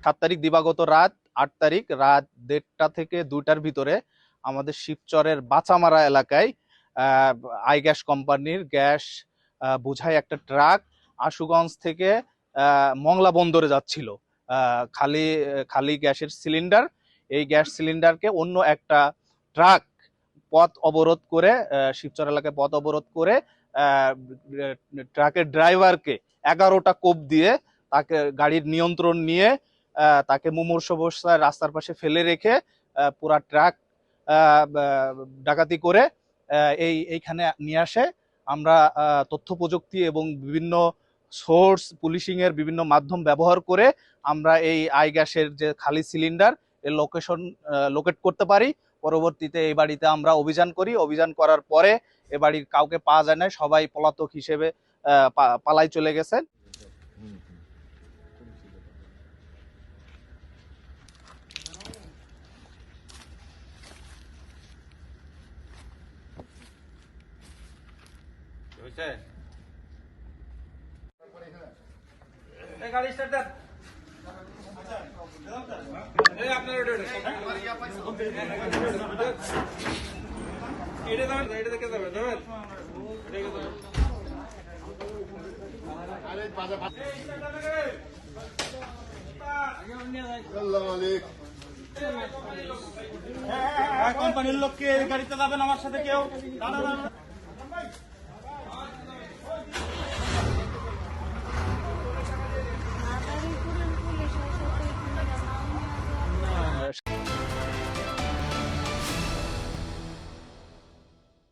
7 তারিখ দিবাগত রাত, 8 তারিখ রাত 1:30 থেকে 2টার ভিতরে আমাদের শিবচরের বাচামারা এলাকায় আই গ্যাস কোম্পানির গ্যাস বোঝাই একটা ট্রাক আশুগঞ্জ থেকে মংলা বন্দরে যাচ্ছিল। খালি খালি গ্যাসের সিলিন্ডার, এই গ্যাস সিলিন্ডারকে অন্য একটা ট্রাক পথ অবরোধ করে, শিবচর এলাকায় পথ অবরোধ করে ট্রাকের ড্রাইভারকে 11টা কোপ দিয়ে তাকে গাড়ির নিয়ন্ত্রণ নিয়ে তাকে মুমূর্ষু অবস্থায় রাস্তার পাশে ফেলে রেখে পুরা ট্রাক ডাকাতি করে এইখানে নিয়ে আসে। আমরা তথ্য প্রযুক্তি এবং বিভিন্ন সোর্স পুলিশিং এর বিভিন্ন মাধ্যম ব্যবহার করে আমরা এই আই গ্যাসের যে খালি সিলিন্ডার এর লোকেশন লোকেট করতে পারি। পরবর্তীতে এই বাড়িতে আমরা অভিযান করি। অভিযান করার পরে এ বাড়ির কাউকে পাওয়া যায় না, সবাই পলাতক হিসেবে পালাই চলে গেছেন। গাড়ি স্টার্ট দেন। কোম্পানির লোককে গাড়িতে যাবেন আমার সাথে কেউ?